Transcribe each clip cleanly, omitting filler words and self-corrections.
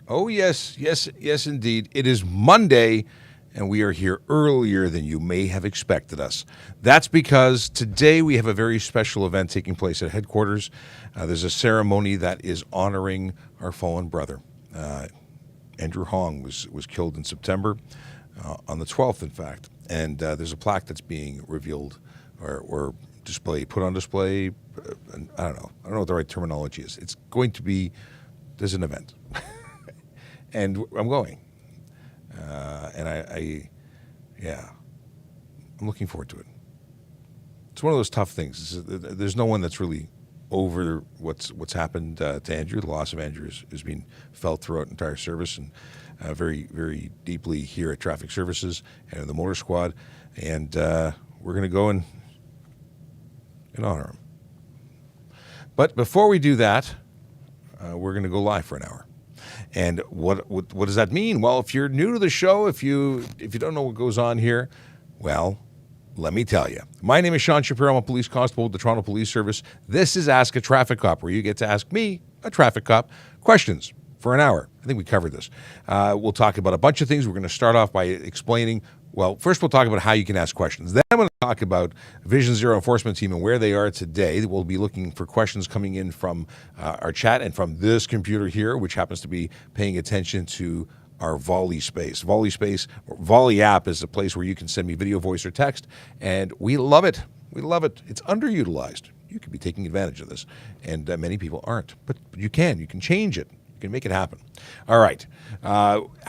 Oh, yes, yes, yes, indeed. It is Monday, and we are here earlier than you may have expected us. That's because today we have a very special event taking place at headquarters. There's a ceremony that is honoring our fallen brother. Andrew Hong was killed in September, on the 12th, in fact. And there's a plaque that's being revealed or displayed, put on display. I don't know. I don't know what the right terminology is. It's going to be, there's an event. And I'm going. Yeah, I'm looking forward to it. It's one of those tough things. There's no one that's really over what's happened to Andrew. The loss of Andrew is being felt throughout entire service and very, very deeply here at Traffic Services and in the Motor Squad. And we're going to go and honor him. But before we do that, we're going to go live for an hour. And what does that mean? Well, if you're new to the show, if you don't know what goes on here, well, let me tell you. My name is Sean Shapiro. I'm a police constable with the Toronto Police Service. This is Ask a Traffic Cop, where you get to ask me, a traffic cop, questions for an hour. I think we covered this. We'll talk about a bunch of things. We're going to start off by explaining. Well, first we'll talk about how you can ask questions. Then I'm going to talk about Vision Zero Enforcement Team and where they are today. We'll be looking for questions coming in from our chat and from this computer here, which happens to be paying attention to our Volley Space. Volley app is a place where you can send me video, voice, or text, and we love it. We love it. It's underutilized. You could be taking advantage of this, and many people aren't. But you can. You can change it. You can make it happen. All right.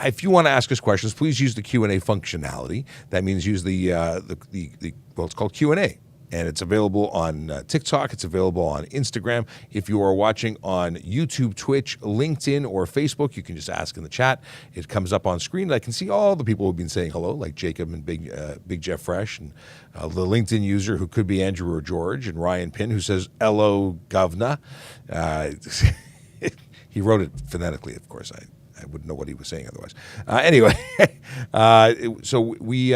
If you want to ask us questions, please use the Q&A functionality. That means use it's called Q&A. And it's available on TikTok. It's available on Instagram. If you are watching on YouTube, Twitch, LinkedIn, or Facebook, you can just ask in the chat. It comes up on screen. I can see all the people who've been saying hello, like Jacob and Big Jeff Fresh, and the LinkedIn user who could be Andrew or George, and Ryan Pinn, who says, "Hello, governor." He wrote it phonetically, of course. I wouldn't know what he was saying otherwise. Anyway, so we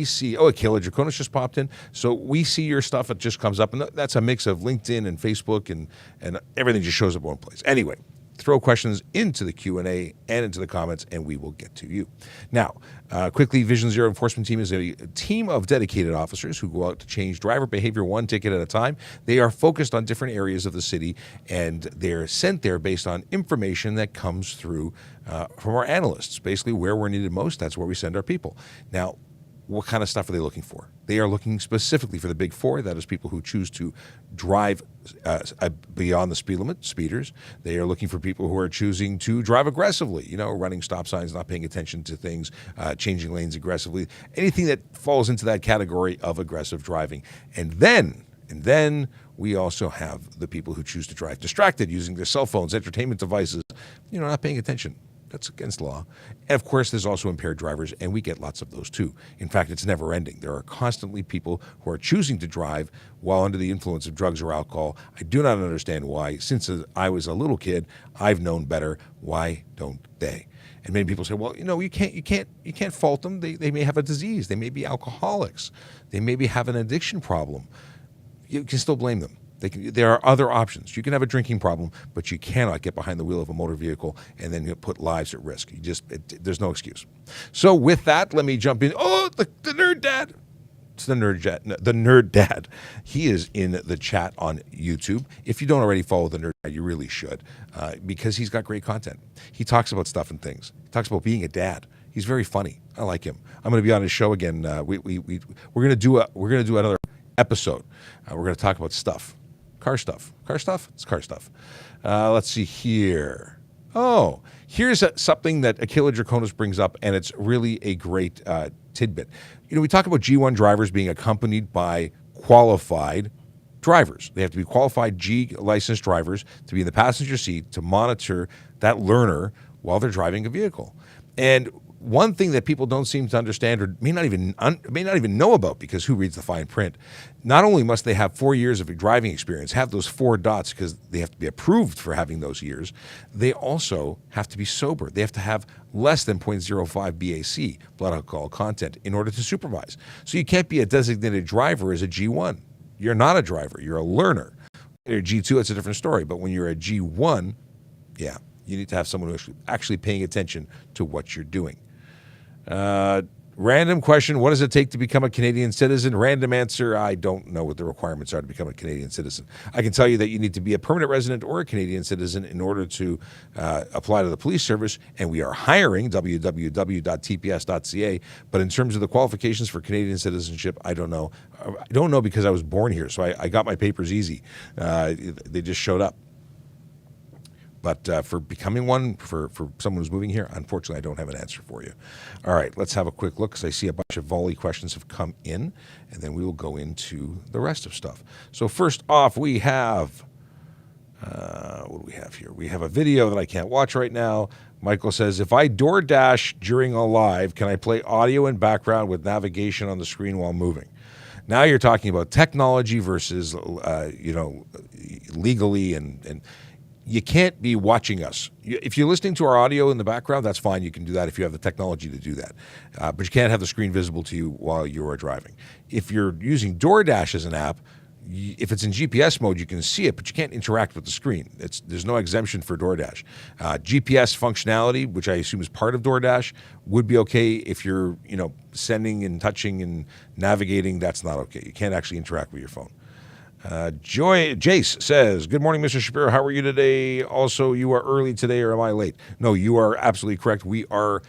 see, Kayla Draconis just popped in. So we see your stuff. It just comes up. And that's a mix of LinkedIn and Facebook and everything just shows up in one place. Anyway, throw questions into the Q&A and into the comments, and we will get to you. Now, quickly, Vision Zero Enforcement Team is a team of dedicated officers who go out to change driver behavior one ticket at a time. They are focused on different areas of the city, and they're sent there based on information that comes through from our analysts. Basically, where we're needed most, that's where we send our people. Now, what kind of stuff are they looking for? They are looking specifically for the big four. That is people who choose to drive beyond the speed limit, speeders. They are looking for people who are choosing to drive aggressively, running stop signs, not paying attention to things, changing lanes aggressively, anything that falls into that category of aggressive driving. And then we also have the people who choose to drive distracted, using their cell phones, entertainment devices, not paying attention. That's against law. And of course, there's also impaired drivers, and we get lots of those too. In fact, it's never ending. There are constantly people who are choosing to drive while under the influence of drugs or alcohol. I do not understand why. Since I was a little kid, I've known better. Why don't they? And many people say, well, you can't fault them. They may have a disease. They may be alcoholics. They maybe have an addiction problem. You can still blame them. There are other options. You can have a drinking problem, but you cannot get behind the wheel of a motor vehicle and then put lives at risk. There's no excuse. So with that, let me jump in. Oh, the nerd dad. It's the nerd dad. He is in the chat on YouTube. If you don't already follow the nerd dad, you really should, because he's got great content. He talks about stuff and things. He talks about being a dad. He's very funny. I like him. I'm going to be on his show again. We're going to do another episode. We're going to talk about stuff. Car stuff. It's car stuff. Let's see here. Oh, here's something that Akila Draconis brings up, and it's really a great tidbit. We talk about G1 drivers being accompanied by qualified drivers. They have to be qualified G licensed drivers to be in the passenger seat to monitor that learner while they're driving a vehicle. And one thing that people don't seem to understand or may not even know about, because who reads the fine print, not only must they have 4 years of driving experience, have those 4 dots because they have to be approved for having those years, they also have to be sober. They have to have less than 0.05 BAC, blood alcohol content, in order to supervise. So you can't be a designated driver as a G1. You're not a driver. You're a learner. You're a G2, it's a different story. But when you're a G1, yeah, You need to have someone who's actually paying attention to what you're doing. Random question, what does it take to become a Canadian citizen? Random answer, I don't know what the requirements are to become a Canadian citizen. I can tell you that you need to be a permanent resident or a Canadian citizen in order to apply to the police service, and we are hiring, www.tps.ca, but in terms of the qualifications for Canadian citizenship, I don't know. I don't know because I was born here, so I got my papers easy. They just showed up. But for becoming one, for someone who's moving here, unfortunately, I don't have an answer for you. All right, let's have a quick look because I see a bunch of volley questions have come in, and then we will go into the rest of stuff. So first off, we have, what do we have here? We have a video that I can't watch right now. Michael says, if I DoorDash during a live, can I play audio in background with navigation on the screen while moving? Now you're talking about technology versus, legally and you can't be watching us. If you're listening to our audio in the background, that's fine. You can do that if you have the technology to do that. But you can't have the screen visible to you while you are driving. If you're using DoorDash as an app, if it's in GPS mode, you can see it, but you can't interact with the screen. There's no exemption for DoorDash. GPS functionality, which I assume is part of DoorDash, would be okay if you're, sending and touching and navigating. That's not okay. You can't actually interact with your phone. Jace says, good morning, Mr. Shapiro. How are you today? Also, you are early today, or am I late? No, you are absolutely correct. We are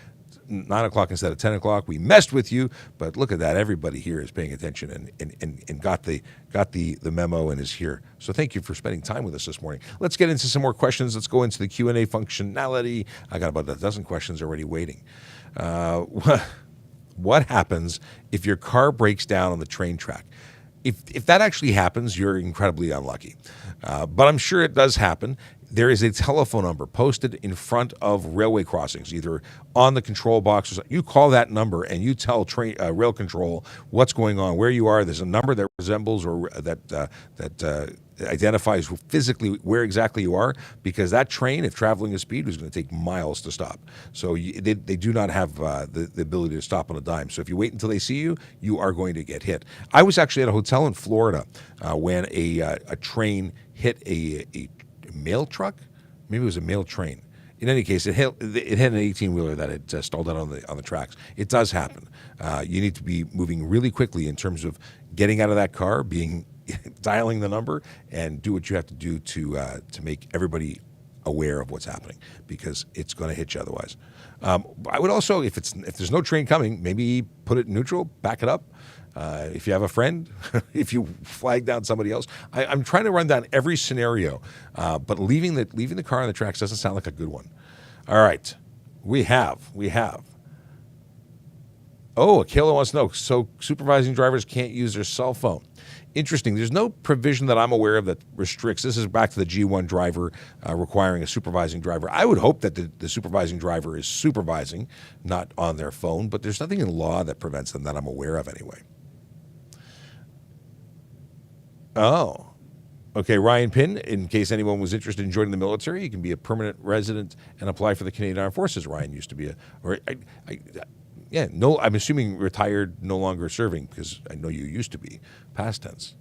9 o'clock instead of 10 o'clock. We messed with you, but look at that. Everybody here is paying attention and got the memo and is here. So thank you for spending time with us this morning. Let's get into some more questions. Let's go into the Q&A functionality. I got about a dozen questions already waiting. What happens if your car breaks down on the train track? If that actually happens, you're incredibly unlucky. But I'm sure it does happen. There is a telephone number posted in front of railway crossings, either on the control box or something. You call that number and you tell rail control what's going on, where you are. There's a number that resembles or that identifies physically where exactly you are, because that train, if traveling at speed, is going to take miles to stop. So they do not have the ability to stop on a dime. So if you wait until they see you, you are going to get hit. I was actually at a hotel in Florida when a train hit a mail truck. Maybe it was a mail train. In any case, it hit an 18-wheeler that had stalled out on the tracks. It does happen. You need to be moving really quickly in terms of getting out of that car, dialing the number, and do what you have to do to make everybody aware of what's happening, because it's going to hit you otherwise. I would also, if there's no train coming, maybe put it in neutral, back it up. If you have a friend, if you flag down somebody else. I'm trying to run down every scenario, but leaving the car on the tracks doesn't sound like a good one. All right, we have. Oh, Akela wants to know, so supervising drivers can't use their cell phone. Interesting. There's no provision that I'm aware of that restricts. This is back to the G1 driver requiring a supervising driver. I would hope that the supervising driver is supervising, not on their phone, but there's nothing in law that prevents them that I'm aware of anyway. Oh, okay. Ryan Pinn, in case anyone was interested in joining the military, you can be a permanent resident and apply for the Canadian Armed Forces. Ryan used to be I'm assuming retired, no longer serving, because I know you used to be, past tense.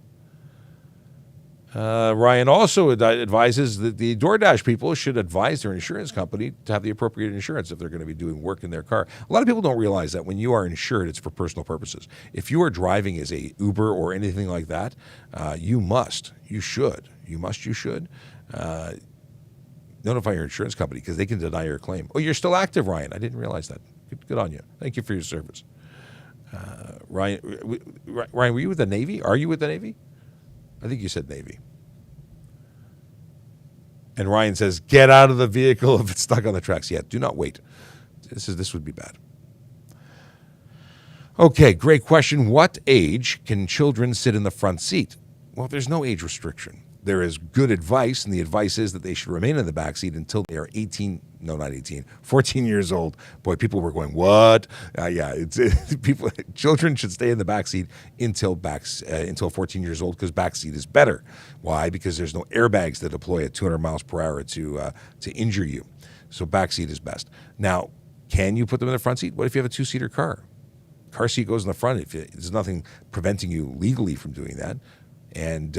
Ryan also advises that the DoorDash people should advise their insurance company to have the appropriate insurance if they're going to be doing work in their car. A lot of people don't realize that when you are insured, it's for personal purposes. If you are driving as a Uber or anything like that, you should notify your insurance company, because they can deny your claim. Oh, you're still active, Ryan. I didn't realize that. Good on you. Thank you for your service. Ryan, were you with the Navy? Are you with the Navy? I think you said Navy. And Ryan says, get out of the vehicle if it's stuck on the tracks. Yeah, do not wait. This would be bad. Okay, great question. What age can children sit in the front seat? Well, there's no age restriction. There is good advice, and the advice is that they should remain in the back seat until they are 14 years old. Boy, people were going, what? Children should stay in the back seat until 14 years old, because back seat is better. Why? Because there's no airbags that deploy at 200 miles per hour to injure you. So back seat is best. Now, can you put them in the front seat? What if you have a two-seater car? Car seat goes in the front. There's nothing preventing you legally from doing that. And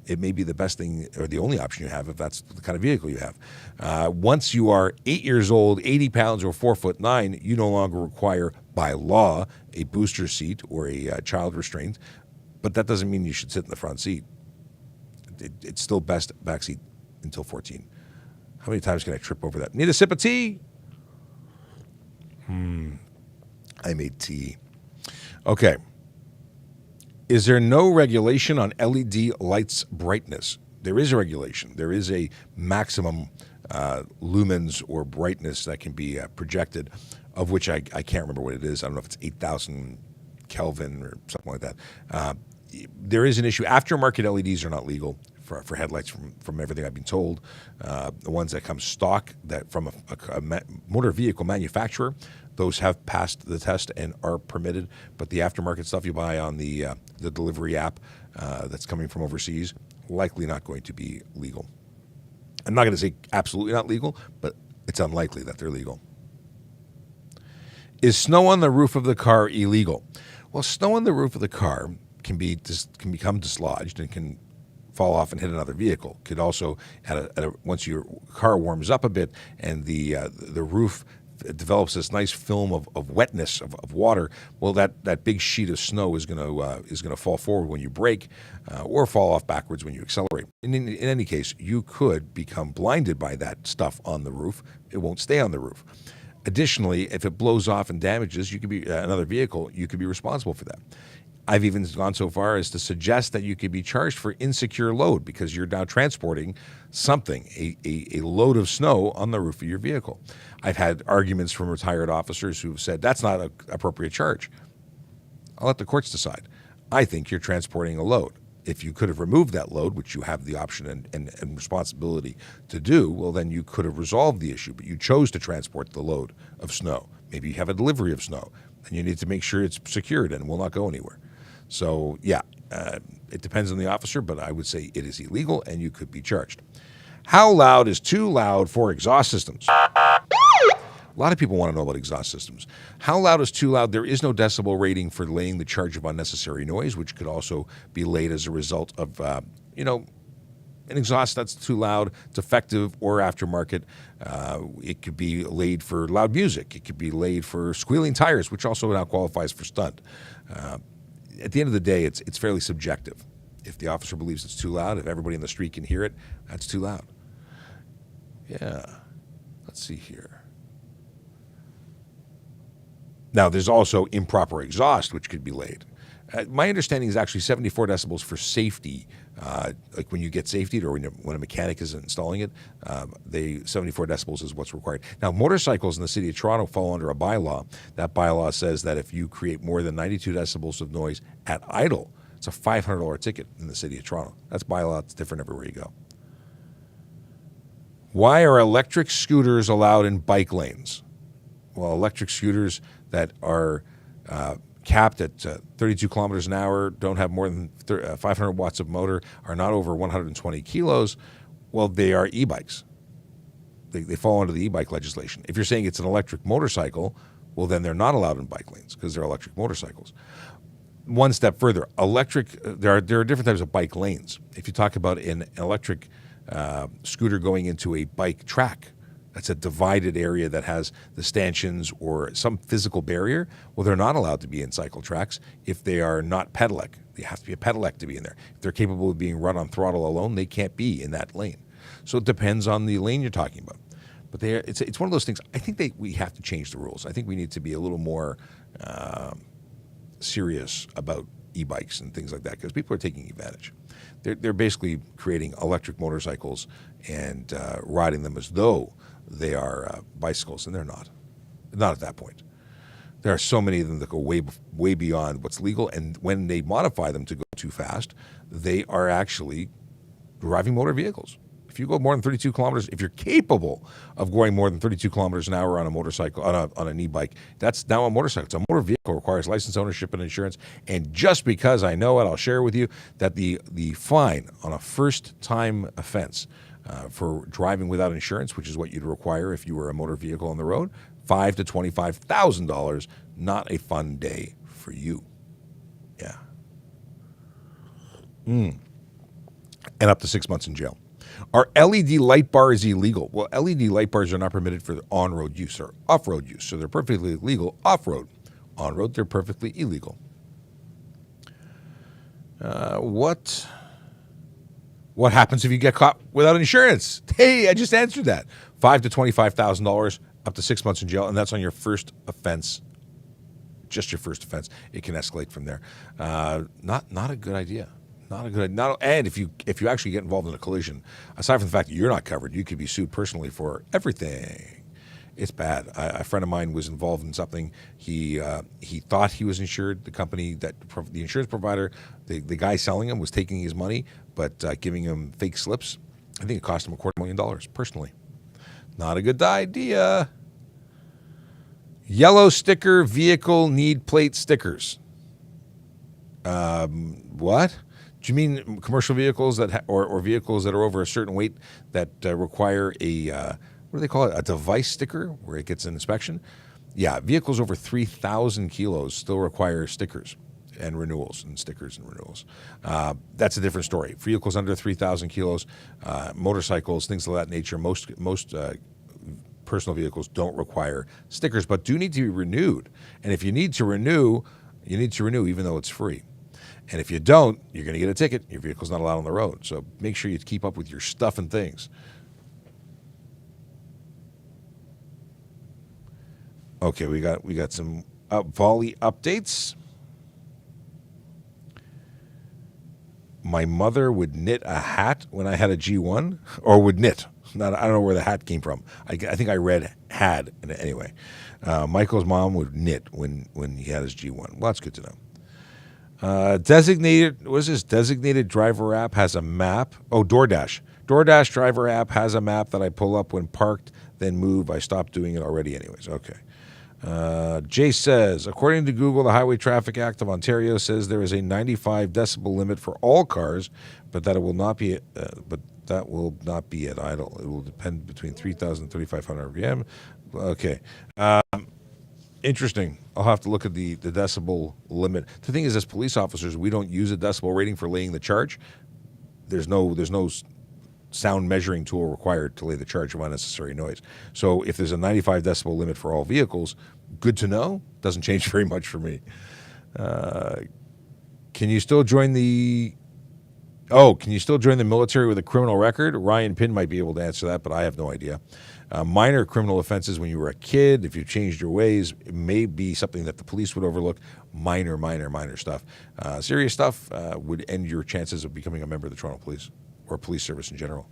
it may be the best thing or the only option you have if that's the kind of vehicle you have. Once you are 8 years old, 80 pounds, or 4'9", you no longer require, by law, a booster seat or a child restraint, but that doesn't mean you should sit in the front seat. It's still best backseat until 14. How many times can I trip over that? Need a sip of tea? I made tea. Okay. Is there no regulation on LED lights brightness? There is a regulation. There is a maximum lumens or brightness that can be projected, of which I can't remember what it is. I don't know if it's 8,000 Kelvin or something like that. There is an issue. Aftermarket LEDs are not legal for headlights from everything I've been told. The ones that come stock that from a motor vehicle manufacturer, those have passed the test and are permitted. But the aftermarket stuff you buy on the delivery app that's coming from overseas, likely not going to be legal. I'm not going to say absolutely not legal, but it's unlikely that they're legal. Is snow on the roof of the car illegal? Well, snow on the roof of the car can become dislodged and can fall off and hit another vehicle. Could also, once your car warms up a bit and the roof develops this nice film of wetness of water, well, that big sheet of snow is going to fall forward when you brake, or fall off backwards when you accelerate. In any case, you could become blinded by that stuff on the roof. It won't stay on the roof. Additionally, if it blows off and damages, you could be another vehicle. You could be responsible for that. I've even gone so far as to suggest that you could be charged for insecure load because you're now transporting something, a load of snow on the roof of your vehicle. I've had arguments from retired officers who've said that's not an appropriate charge. I'll let the courts decide. I think you're transporting a load. If you could have removed that load, which you have the option and responsibility to do, well, then you could have resolved the issue, but you chose to transport the load of snow. Maybe you have a delivery of snow, and you need to make sure it's secured and will not go anywhere. So, yeah, it depends on the officer, but I would say it is illegal and you could be charged. How loud is too loud for exhaust systems? A lot of people want to know about exhaust systems. How loud is too loud? There is no decibel rating for laying the charge of unnecessary noise, which could also be laid as a result of, an exhaust that's too loud, defective, or aftermarket. It could be laid for loud music. It could be laid for squealing tires, which also now qualifies for stunt. At the end of the day, it's fairly subjective. If the officer believes it's too loud, if everybody in the street can hear it, that's too loud. Yeah. Let's see here. Now, there's also improper exhaust, which could be laid. My understanding is actually 74 decibels for safety, like when you get safety or when a mechanic is installing it, 74 decibels is what's required. Now, motorcycles in the city of Toronto fall under a bylaw. That bylaw says that if you create more than 92 decibels of noise at idle, it's a $500 ticket in the city of Toronto. That's bylaw. It's different everywhere you go. Why are electric scooters allowed in bike lanes? Well, electric scooters that are capped at 32 kilometers an hour, don't have more than 500 watts of motor, are not over 120 kilos, well, they are e-bikes. They fall under the e-bike legislation. If you're saying it's an electric motorcycle, well, then they're not allowed in bike lanes because they're electric motorcycles. One step further, there are different types of bike lanes. If you talk about an electric scooter going into a bike track, that's a divided area that has the stanchions or some physical barrier, well, they're not allowed to be in cycle tracks if they are not pedelec. They have to be a pedelec to be in there. If they're capable of being run on throttle alone, they can't be in that lane. So it depends on the lane you're talking about. But it's one of those things. I think we have to change the rules. I think we need to be a little more serious about e-bikes and things like that because people are taking advantage. They're basically creating electric motorcycles and riding them as though they are bicycles, and they're not. Not at that point. There are so many of them that go way beyond what's legal, and when they modify them to go too fast, they are actually driving motor vehicles. If you go more than 32 kilometers, if you're capable of going more than 32 kilometers an hour on a motorcycle, on an e-bike, that's now a motorcycle. It's a motor vehicle, requires license, ownership, and insurance. And just because I know it, I'll share with you that the fine on a first-time offense for driving without insurance, which is what you'd require if you were a motor vehicle on the road, $5,000 to $25,000. Not a fun day for you. Yeah. and up to 6 months in jail. Are LED light bars illegal? Well, LED light bars are not permitted for on-road use or off-road use, so they're perfectly legal off-road. On-road, they're perfectly illegal. What happens if you get caught without insurance? Hey, I just answered that. $5,000 to $25,000, up to 6 months in jail, and that's on your first offense. Just your first offense. It can escalate from there. Not a good idea. Not a good idea. And if you actually get involved in a collision, aside from the fact that you're not covered, you could be sued personally for everything. It's bad. A friend of mine was involved in something. He thought he was insured. The company the insurance provider, the guy selling him was taking his money, but giving him fake slips. I think it cost him $250,000 personally. Not a good idea. Yellow sticker vehicle need plate stickers. What? Do you mean commercial vehicles that or vehicles that are over a certain weight that require a what do they call it? A device sticker where it gets an inspection? Yeah, vehicles over 3,000 kilos still require stickers and renewals and stickers and renewals. That's a different story. Vehicles under 3,000 kilos, motorcycles, things of that nature, most personal vehicles don't require stickers, but do need to be renewed. And if you need to renew, even though it's free. And if you don't, you're going to get a ticket. Your vehicle's not allowed on the road. So make sure you keep up with your stuff and things. Okay, we got some volley updates. My mother would knit a hat when I had a G1, or would knit. I don't know where the hat came from. I think I read had anyway. Michael's mom would knit when he had his G1. Well, that's good to know. Designated driver app has a map. Oh, DoorDash. DoorDash driver app has a map that I pull up when parked, then move. I stopped doing it already anyways. Okay. Jay says, according to Google, the Highway Traffic Act of Ontario says there is a 95 decibel limit for all cars, but that will not be at idle. It will depend between 3,000 and 3,500 RPM. Okay. Interesting. I'll have to look at the decibel limit. The thing is, as police officers, we don't use a decibel rating for laying the charge. There's no sound measuring tool required to lay the charge of unnecessary noise. So if there's a 95 decibel limit for all vehicles, good to know. Doesn't change very much for me. Can you still join the military with a criminal record? Ryan Pinn might be able to answer that, but I have no idea. Minor criminal offenses when you were a kid, if you changed your ways, it may be something that the police would overlook. Minor stuff. Serious stuff would end your chances of becoming a member of the Toronto Police or police service in general.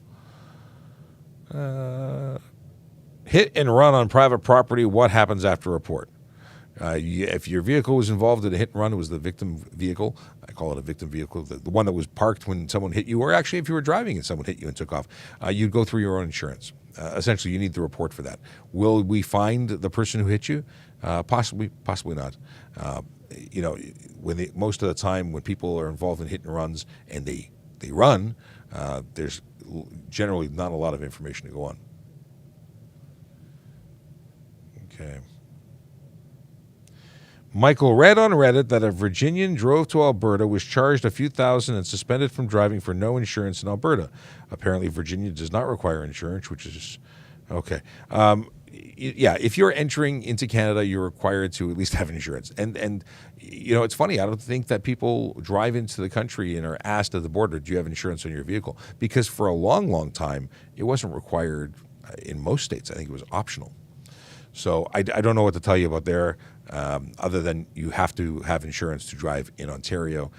Hit and run on private property, what happens after a report? If your vehicle was involved in a hit and run, it was the victim vehicle. I call it a victim vehicle, the one that was parked when someone hit you, or actually if you were driving and someone hit you and took off, you'd go through your own insurance. Essentially, you need the report for that. Will we find the person who hit you? Possibly not. Most of the time when people are involved in hit and runs and they run, there's generally not a lot of information to go on. Okay. Michael read on Reddit that a Virginian drove to Alberta, was charged a few thousand, and suspended from driving for no insurance in Alberta. Apparently, Virginia does not require insurance, which is okay. If you're entering into Canada, you're required to at least have insurance. And it's funny. I don't think that people drive into the country and are asked at the border, do you have insurance on your vehicle? Because for a long, long time, it wasn't required in most states. I think it was optional. So I don't know what to tell you about there, other than you have to have insurance to drive in Ontario,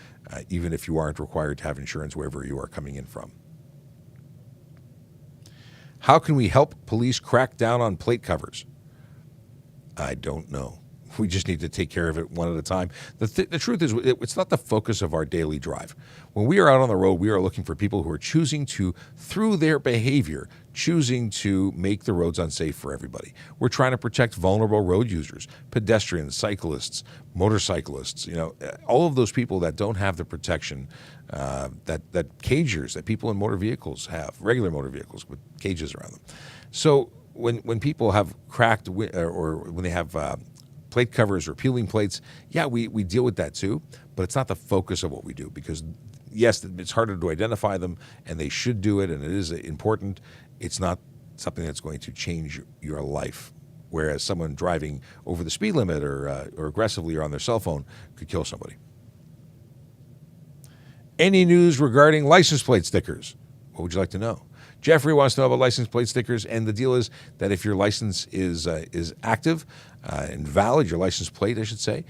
even if you aren't required to have insurance wherever you are coming in from. How can we help police crack down on plate covers? I don't know. We just need to take care of it one at a time. The truth is, it's not the focus of our daily drive. When we are out on the road, we are looking for people who are choosing to, through their behavior, choosing to make the roads unsafe for everybody. We're trying to protect vulnerable road users, pedestrians, cyclists, motorcyclists, all of those people that don't have the protection that cagers, that people in motor vehicles have, regular motor vehicles with cages around them. So when people have cracked or when they have plate covers or peeling plates, we deal with that too, but it's not the focus of what we do, because yes, it's harder to identify them, and they should do it, and it is important. It's not something that's going to change your life. Whereas someone driving over the speed limit or aggressively or on their cell phone could kill somebody. Any news regarding license plate stickers? What would you like to know? Jeffrey wants to know about license plate stickers, and the deal is that if your license is active and valid, your license plate, I should say,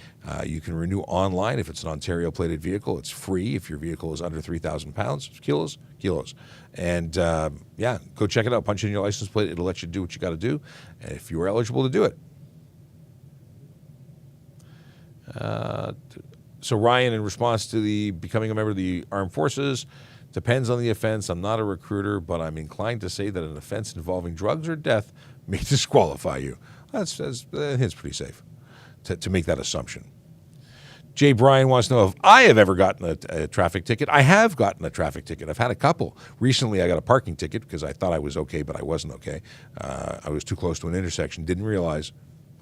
you can renew online. If it's an Ontario-plated vehicle, it's free. If your vehicle is under 3,000 pounds, kilos. And go check it out. Punch in your license plate. It'll let you do what you got to do, if you are eligible to do it. So Ryan, in response to the becoming a member of the armed forces, depends on the offense. I'm not a recruiter, but I'm inclined to say that an offense involving drugs or death may disqualify you. That's pretty safe to make that assumption. Jay Bryan wants to know if I have ever gotten a traffic ticket. I have gotten a traffic ticket. I've had a couple. Recently, I got a parking ticket because I thought I was okay, but I wasn't okay. I was too close to an intersection, didn't realize.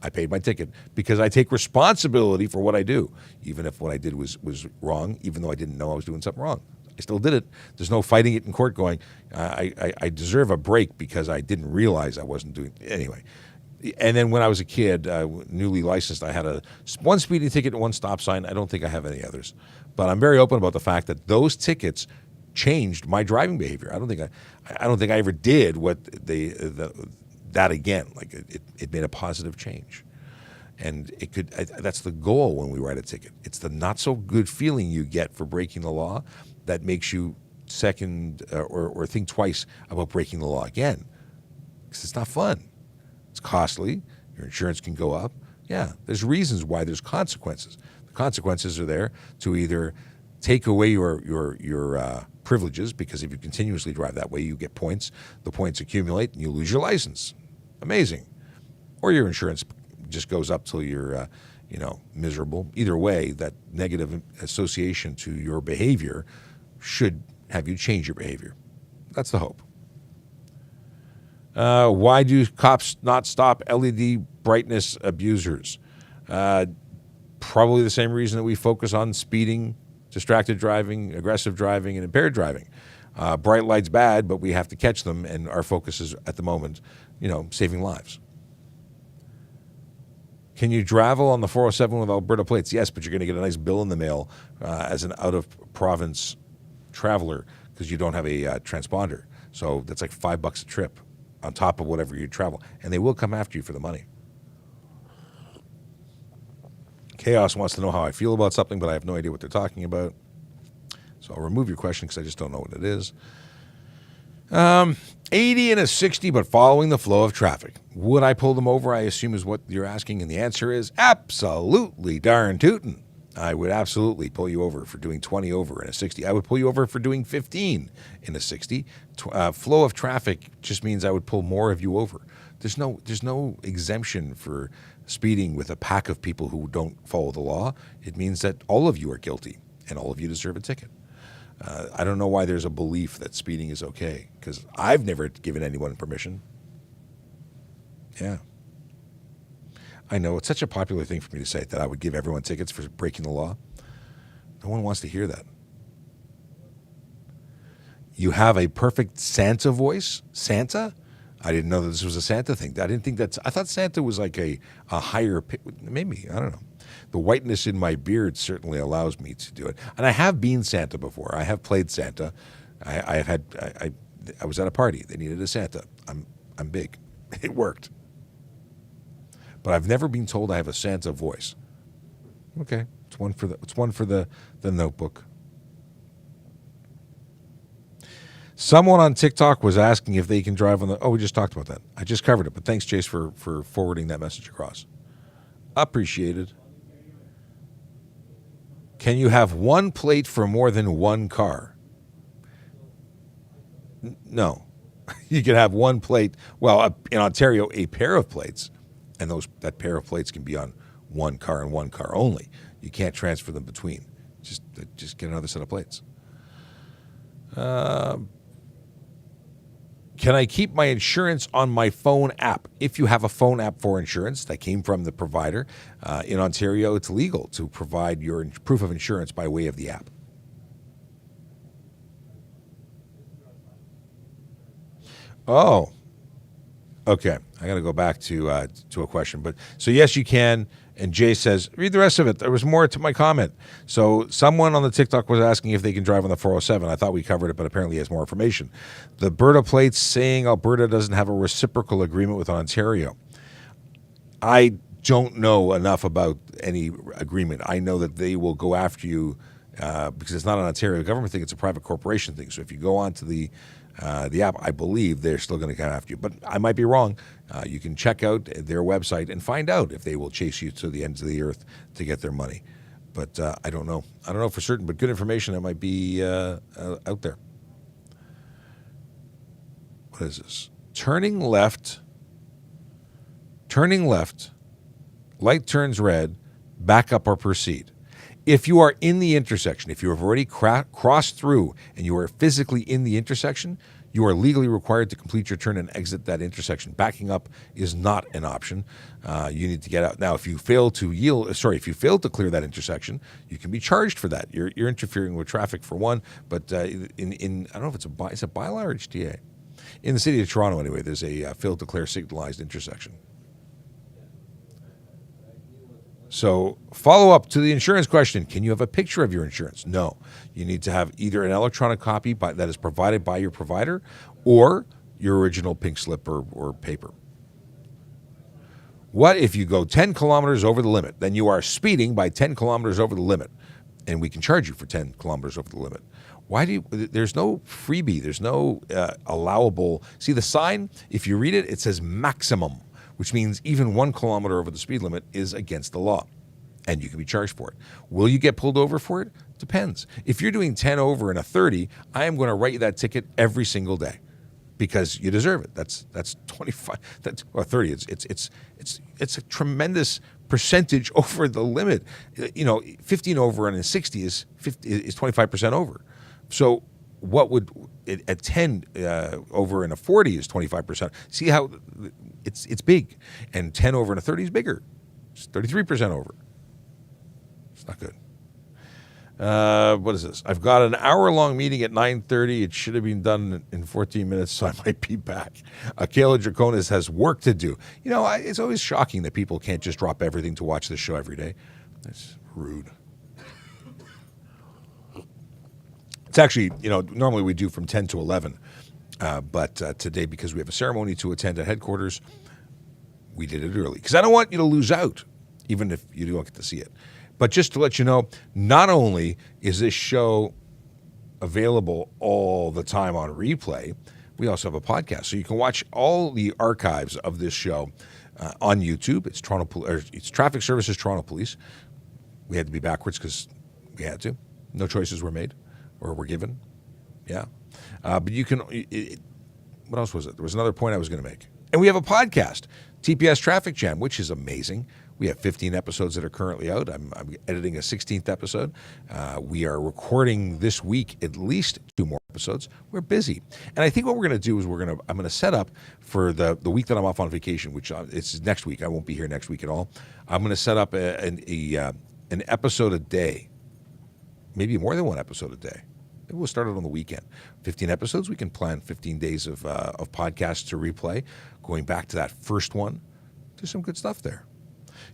I paid my ticket because I take responsibility for what I do, even if what I did was wrong, even though I didn't know I was doing something wrong. I still did it. There's no fighting it in court going, I deserve a break because I didn't realize I wasn't doing it. Anyway. And then when I was a kid, newly licensed, I had one speeding ticket and one stop sign. I don't think I have any others. But I'm very open about the fact that those tickets changed my driving behavior. I don't think I ever did that again. Like it made a positive change. And that's the goal when we write a ticket. It's the not so good feeling you get for breaking the law that makes you second or think twice about breaking the law again. Because it's not fun. It's costly. Your insurance can go up. Yeah, there's reasons why there's consequences. The consequences are there to either take away your privileges, because if you continuously drive that way, you get points. The points accumulate and you lose your license. Amazing. Or your insurance just goes up till you're miserable. Either way, that negative association to your behavior should have you change your behavior. That's the hope. Why do cops not stop LED brightness abusers? Probably the same reason that we focus on speeding, distracted driving, aggressive driving, and impaired driving. Bright lights bad, but we have to catch them, and our focus is at the moment, saving lives. Can you travel on the 407 with Alberta plates? Yes, but you're going to get a nice bill in the mail as an out-of-province traveler because you don't have a transponder. So that's like $5 a trip on top of whatever you travel. And they will come after you for the money. Chaos wants to know how I feel about something, but I have no idea what they're talking about. So I'll remove your question because I just don't know what it is. 80 and a 60, but following the flow of traffic. Would I pull them over, I assume is what you're asking, and the answer is absolutely darn tootin'. I would absolutely pull you over for doing 20 over in a 60. I would pull you over for doing 15 in a 60. Flow of traffic just means I would pull more of you over. There's no exemption for speeding with a pack of people who don't follow the law. It means that all of you are guilty and all of you deserve a ticket. I don't know why there's a belief that speeding is okay, because I've never given anyone permission. Yeah. I know, it's such a popular thing for me to say that I would give everyone tickets for breaking the law. No one wants to hear that. You have a perfect Santa voice? Santa? I didn't know that this was a Santa thing. I thought Santa was like a higher, maybe, I don't know. The whiteness in my beard certainly allows me to do it. And I have been Santa before. I have played Santa. I was at a party. They needed a Santa. I'm big. It worked. But I've never been told I have a Santa voice. Okay, it's one for the notebook. Someone on TikTok was asking if they can drive on the. Oh, we just talked about that. I just covered it. But thanks, Chase, for forwarding that message across. Appreciated. Can you have one plate for more than one car? No. You can have one plate. Well, in Ontario, a pair of plates. And that pair of plates can be on one car and one car only. You can't transfer them between. Just get another set of plates. Can I keep my insurance on my phone app? If you have a phone app for insurance that came from the provider, in Ontario, it's legal to provide your proof of insurance by way of the app. Oh, okay. I got to go back to a question, but so yes, you can. And Jay says, read the rest of it. There was more to my comment. So someone on the TikTok was asking if they can drive on the 407. I thought we covered it, but apparently he has more information. The Alberta plates saying Alberta doesn't have a reciprocal agreement with Ontario. I don't know enough about any agreement. I know that they will go after you because it's not an Ontario government thing; it's a private corporation thing. So if you go onto the app, I believe they're still going to come after you. But I might be wrong. You can check out their website and find out if they will chase you to the ends of the earth to get their money. But I don't know. I don't know for certain, but good information that might be out there. What is this? Turning left, light turns red, back up or proceed. If you are in the intersection, if you have already crossed through and you are physically in the intersection, you are legally required to complete your turn and exit that intersection. Backing up is not an option. You need to get out. Now, if you fail to clear that intersection, you can be charged for that. You're interfering with traffic for one, but in I don't know if it's a bylaw or HTA. In the city of Toronto, anyway, there's a fail to clear signalized intersection. So follow up to the insurance question. Can you have a picture of your insurance? No. You need to have either an electronic copy that is provided by your provider or your original pink slip or paper. What if you go 10 kilometers over the limit? Then you are speeding by 10 kilometers over the limit, and we can charge you for 10 kilometers over the limit. There's no freebie. There's no allowable. See the sign? If you read it, it says maximum, which means even 1 kilometer over the speed limit is against the law, and you can be charged for it. Will you get pulled over for it? Depends. If you're doing 10 over and a 30, I am going to write you that ticket every single day because you deserve it. That's 25. That's 30. It's a tremendous percentage over the limit. 15 over and a 60 is 25% over. So what would at 10 over and a 40 is 25%. See how it's big, and 10 over and a 30 is bigger. It's 33% over. It's not good. What is this? I've got an hour-long meeting at 9:30. It should have been done in 14 minutes, so I might be back. Kayla Draconis has work to do. It's always shocking that people can't just drop everything to watch this show every day. That's rude. It's actually, normally we do from 10 to 11. But today, because we have a ceremony to attend at headquarters, we did it early. Because I don't want you to lose out, even if you don't get to see it. But just to let you know, not only is this show available all the time on replay, we also have a podcast. So you can watch all the archives of this show on YouTube. It's Traffic Services Toronto Police. We had to be backwards because we had to. No choices were made or were given. Yeah. But you can, what else was it? There was another point I was going to make. And we have a podcast, TPS Traffic Jam, which is amazing. We have 15 episodes that are currently out. I'm editing a 16th episode. We are recording this week at least 2 more episodes. We're busy. And I think what we're going to do is I'm going to set up for the week that I'm off on vacation, which it's next week. I won't be here next week at all. I'm going to set up an episode a day, maybe more than 1 episode a day. Maybe we'll start it on the weekend. 15 episodes. We can plan 15 days of podcasts to replay, going back to that first one. Do some good stuff there.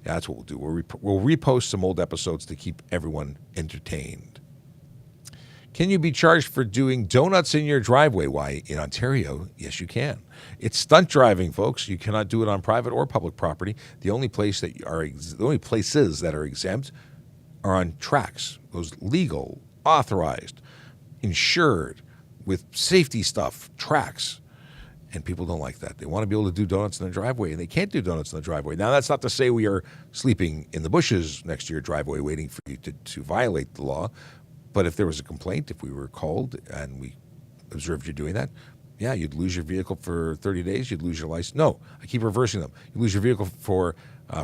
Yeah, that's what we'll do. We'll repost some old episodes to keep everyone entertained. Can you be charged for doing donuts in your driveway? Why, in Ontario, yes, you can. It's stunt driving, folks. You cannot do it on private or public property. The only places that are exempt are on tracks. Those legal, authorized, insured, with safety stuff, tracks. And people don't like that. They want to be able to do donuts in their driveway, and they can't do donuts in the driveway. Now, that's not to say we are sleeping in the bushes next to your driveway waiting for you to violate the law. But if there was a complaint, if we were called and we observed you doing that, yeah, you'd lose your vehicle for 30 days. You'd lose your license. No, I keep reversing them. You lose your vehicle for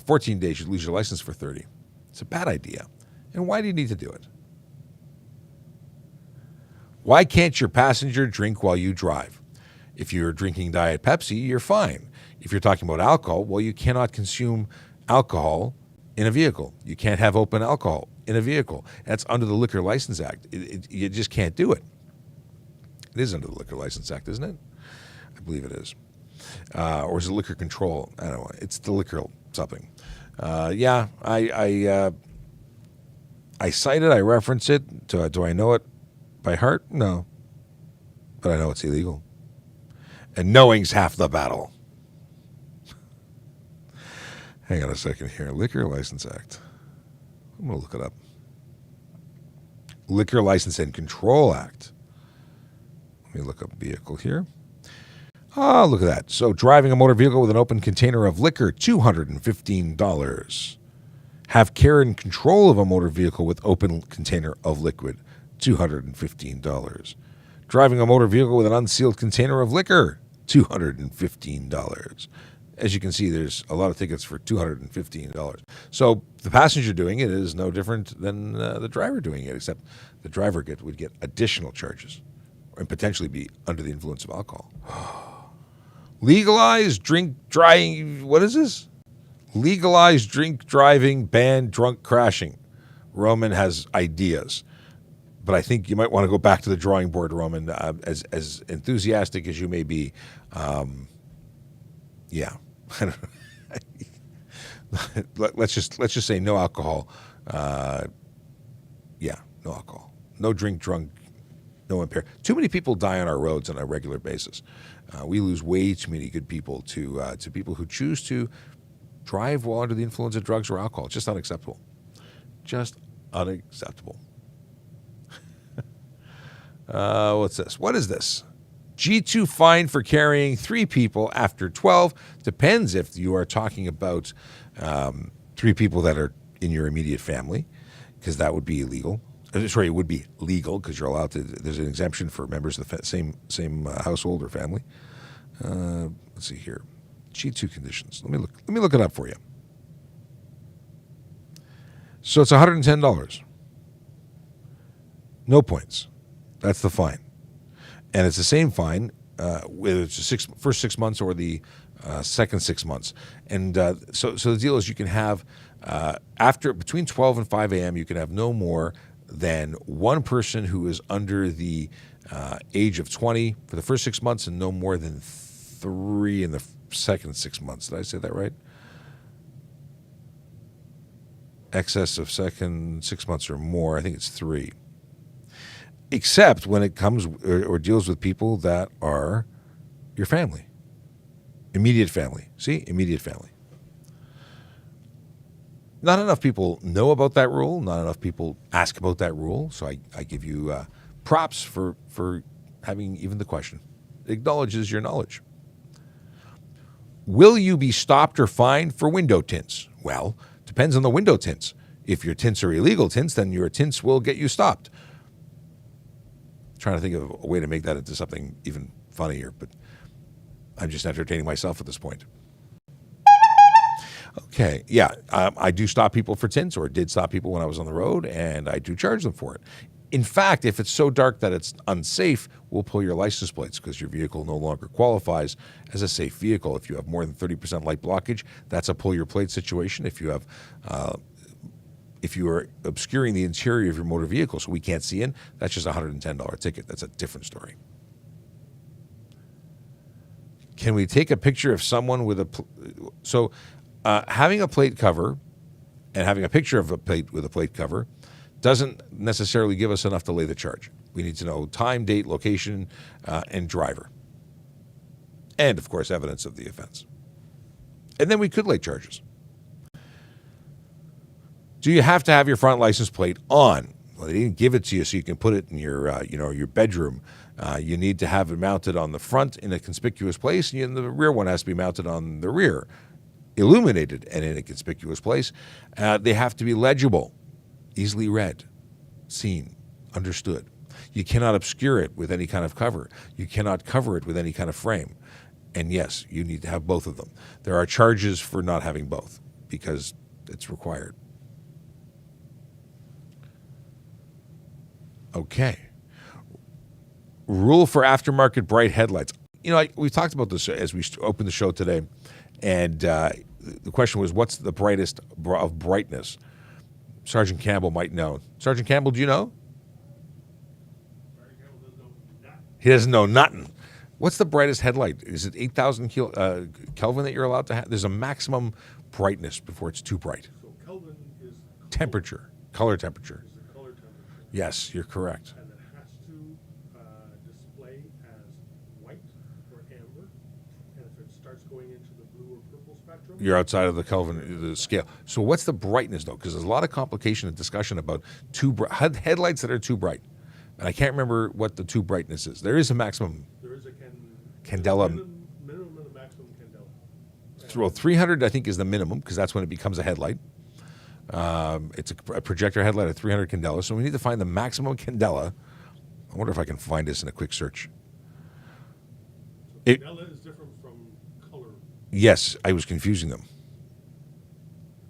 14 days. You'd lose your license for 30. It's a bad idea. And why do you need to do it? Why can't your passenger drink while you drive? If you're drinking Diet Pepsi, you're fine. If you're talking about alcohol, well, you cannot consume alcohol in a vehicle. You can't have open alcohol in a vehicle. That's under the Liquor License Act. You just can't do it. It is under the Liquor License Act, isn't it? I believe it is. Or is it liquor control? I don't know. It's the liquor something. Yeah, I cite it. I reference it. Do I know it by heart? No. But I know it's illegal. And knowing's half the battle. Hang on a second here. Liquor License Act. I'm going to look it up. Liquor License and Control Act. Let me look up vehicle here. Oh, look at that. So driving a motor vehicle with an open container of liquor, $215. Have care and control of a motor vehicle with open container of liquid, $215. Driving a motor vehicle with an unsealed container of liquor, $215. As you can see, there's a lot of tickets for $215. So the passenger doing it is no different than the driver doing it, except the driver would get additional charges and potentially be under the influence of alcohol. Legalized drink driving. What is this? Legalized drink driving, ban drunk crashing. Roman has ideas. But I think you might want to go back to the drawing board, Roman, as enthusiastic as you may be. Yeah. let's just say no alcohol. Yeah, no alcohol. No drink drunk, no impaired. Too many people die on our roads on a regular basis. We lose way too many good people to people who choose to drive while under the influence of drugs or alcohol. It's just unacceptable. Just unacceptable. What's this? What is this? G2 fine for carrying 3 people after 12. Depends if you are talking about 3 people that are in your immediate family, because that would be illegal. Sorry, it would be legal because you're allowed to. There's an exemption for members of the same household or family. Let's see here. G2 conditions. Let me look it up for you. So it's $110. No points. That's the fine. And it's the same fine whether it's the first 6 months or the second 6 months. And so the deal is you can have, between 12 and 5 a.m., you can have no more than one person who is under the age of 20 for the first 6 months and no more than 3 in the second 6 months. Did I say that right? Excess of second 6 months or more, I think it's 3. Except when it comes or deals with people that are your family. Immediate family. See? Immediate family. Not enough people know about that rule. Not enough people ask about that rule. So I give you props for having even the question. It acknowledges your knowledge. Will you be stopped or fined for window tints? Well, depends on the window tints. If your tints are illegal tints, then your tints will get you stopped. Trying to think of a way to make that into something even funnier, but I'm just entertaining myself at this point. Okay, yeah, I do stop people for tints, or did stop people when I was on the road, and I do charge them for it. In fact, if it's so dark that it's unsafe, we'll pull your license plates because your vehicle no longer qualifies as a safe vehicle. If you have more than 30% light blockage, that's a pull your plate situation. If you have if you are obscuring the interior of your motor vehicle so we can't see in, that's just a $110 ticket. That's a different story. Can we take a picture of someone with having a plate cover and having a picture of a plate with a plate cover doesn't necessarily give us enough to lay the charge. We need to know time, date, location, and driver. And, of course, evidence of the offense. And then we could lay charges. Do you have to have your front license plate on? Well, they didn't give it to you so you can put it in your bedroom. You need to have it mounted on the front in a conspicuous place, and the rear one has to be mounted on the rear, illuminated and in a conspicuous place. They have to be legible, easily read, seen, understood. You cannot obscure it with any kind of cover. You cannot cover it with any kind of frame. And yes, you need to have both of them. There are charges for not having both because it's required. Okay. Rule for aftermarket bright headlights. We talked about this as we opened the show today, and the question was, what's the brightest of brightness? Sergeant Campbell might know. Sergeant Campbell, do you know? He doesn't know nothing. What's the brightest headlight? Is it 8,000 Kelvin that you're allowed to have? There's a maximum brightness before it's too bright. So Kelvin is Temperature, color temperature. is the color temperature, Yes, you're correct. and it has to display as white or amber. And if it starts going into the blue or purple spectrum, You're outside of the Kelvin the scale. So what's the brightness though? Because there's a lot of complication and discussion about headlights that are too bright, and I can't remember what the too brightness is. There is a maximum. there is a Candela. minimum and a maximum candela. Well, 300 I think is the minimum because that's when it becomes a headlight. It's a projector headlight at 300 candela. So we need to find the maximum candela. I wonder if I can find this in a quick search. So candela is different from color. Yes, I was confusing them.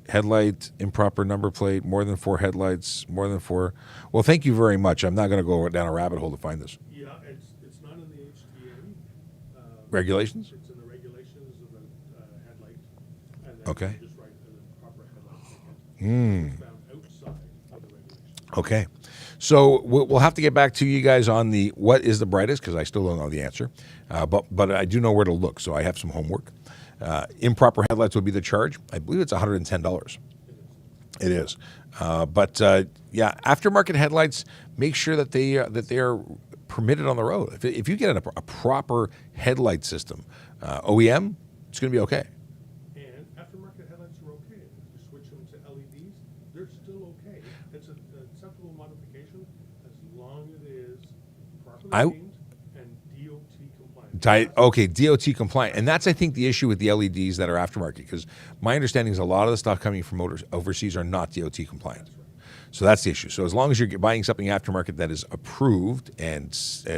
Headlight, improper number plate, more than 4 headlights, more than 4. Well, thank you very much. I'm not going to go down a rabbit hole to find this. Yeah, it's not in the HTA. Regulations? It's in the regulations of the headlight. And then Okay. you just write the proper headlight ticket. It's found outside of the regulations. Okay. So we'll have to get back to you guys on the what is the brightest because I still don't know the answer. But I do know where to look, so I have some homework. Improper headlights would be the charge. I believe it's $110. It is. Yeah, aftermarket headlights, make sure that they are permitted on the road. If you get a proper headlight system, OEM, it's going to be okay. And aftermarket headlights are okay. If you switch them to LEDs, they're still okay. It's an acceptable modification as long as it is properly aimed and DOT compliant. Okay, DOT compliant. And that's, I think, the issue with the LEDs that are aftermarket, because my understanding is a lot of the stuff coming from overseas are not DOT compliant. So that's the issue. So as long as you're buying something aftermarket that is approved and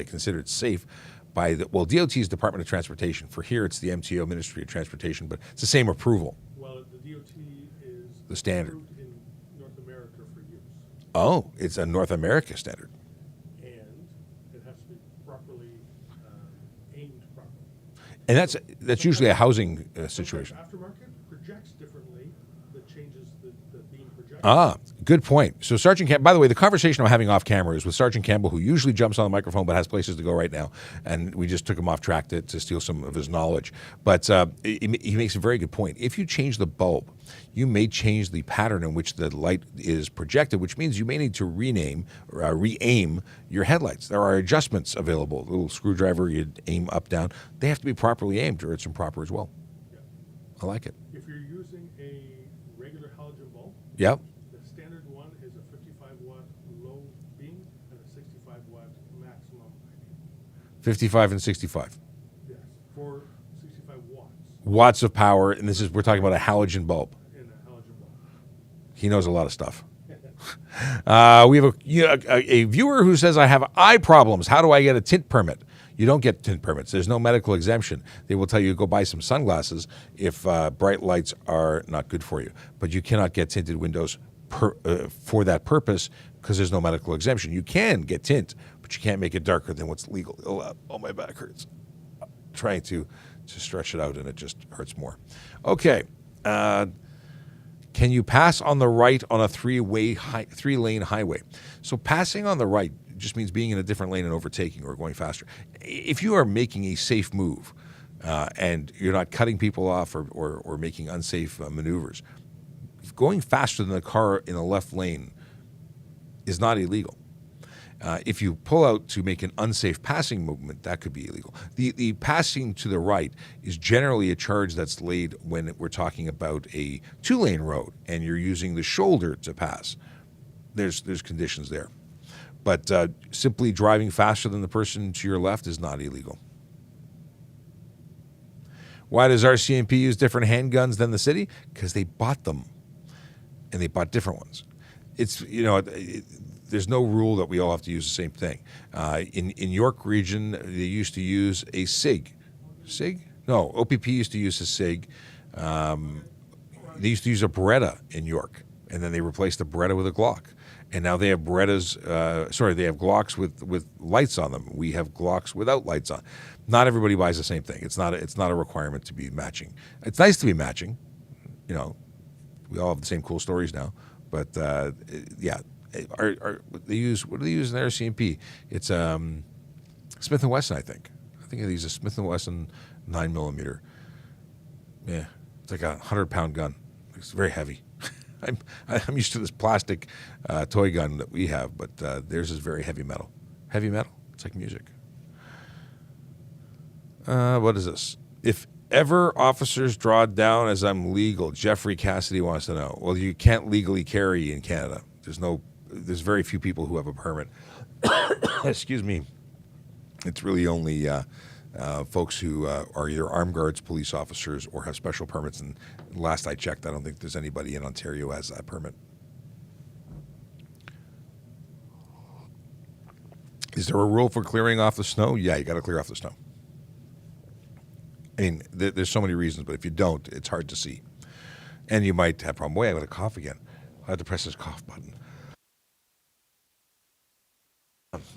considered safe by DOT is Department of Transportation. For here, it's the MTO, Ministry of Transportation, but it's the same approval. Well, the DOT is The standard. approved in North America for use. Oh, it's a North America standard. And it has to be properly aimed properly. And that's usually a housing situation. Aftermarket projects differently, that changes the beam projection. Ah, good point. So Sergeant Campbell, by the way, the conversation I'm having off camera is with Sergeant Campbell, who usually jumps on the microphone but has places to go right now. And we just took him off track to steal some of his knowledge. But he makes a very good point. If you change the bulb, you may change the pattern in which the light is projected, which means you may need to re-aim your headlights. There are adjustments available. A little screwdriver, you aim up, down. They have to be properly aimed or it's improper as well. Yeah. I like it. If you're using a regular halogen bulb, Yep. the standard one is a 55-watt low beam and a 65-watt maximum high beam. 55 and 65. Yes, for 65 watts Watts of power, and we're talking about a halogen bulb. in a halogen bulb. He knows a lot of stuff. We have a viewer who says, I have eye problems. How do I get a tint permit? You don't get tint permits. There's no medical exemption. They will tell you to go buy some sunglasses if bright lights are not good for you. But you cannot get tinted windows for that purpose because there's no medical exemption. You can get tint, but you can't make it darker than what's legal. Oh, my back hurts. Trying to stretch it out, and it just hurts more. Okay. Can you pass on the right on a three-lane highway? So passing on the right just means being in a different lane and overtaking or going faster. If you are making a safe move and you're not cutting people off or making unsafe maneuvers, going faster than the car in the left lane is not illegal. If you pull out to make an unsafe passing movement, that could be illegal. The passing to the right is generally a charge that's laid when we're talking about a two-lane road and you're using the shoulder to pass. There's conditions there. But simply driving faster than the person to your left is not illegal. Why does RCMP use different handguns than the city? Because they bought them, and they bought different ones. There's no rule that we all have to use the same thing. In York region, they used to use a SIG. SIG? No, OPP used to use a SIG. They used to use a Beretta in York, and then they replaced the Beretta with a Glock. And now they have Berettas, they have Glocks with lights on them. We have Glocks without lights on. Not everybody buys the same thing. It's not a requirement to be matching. It's nice to be matching. We all have the same cool stories now. But yeah, what do they use in their RCMP? It's Smith & Wesson, I think. I think he's a Smith & Wesson 9mm. Yeah, it's like a 100-pound gun. It's very heavy. I'm used to this plastic toy gun that we have, but theirs is very heavy metal. Heavy metal? It's like music. What is this? If ever officers draw down as I'm legal, Jeffrey Cassidy wants to know. Well, you can't legally carry in Canada. There's very few people who have a permit. Excuse me. It's really only folks who are either armed guards, police officers, or have special permits. And last I checked, I don't think there's anybody in Ontario who has that permit. Is there a rule for clearing off the snow? Yeah, you got to clear off the snow. I mean, there's so many reasons, but if you don't, it's hard to see. And you might have a problem. Boy, I got to cough again. I have to press this cough button.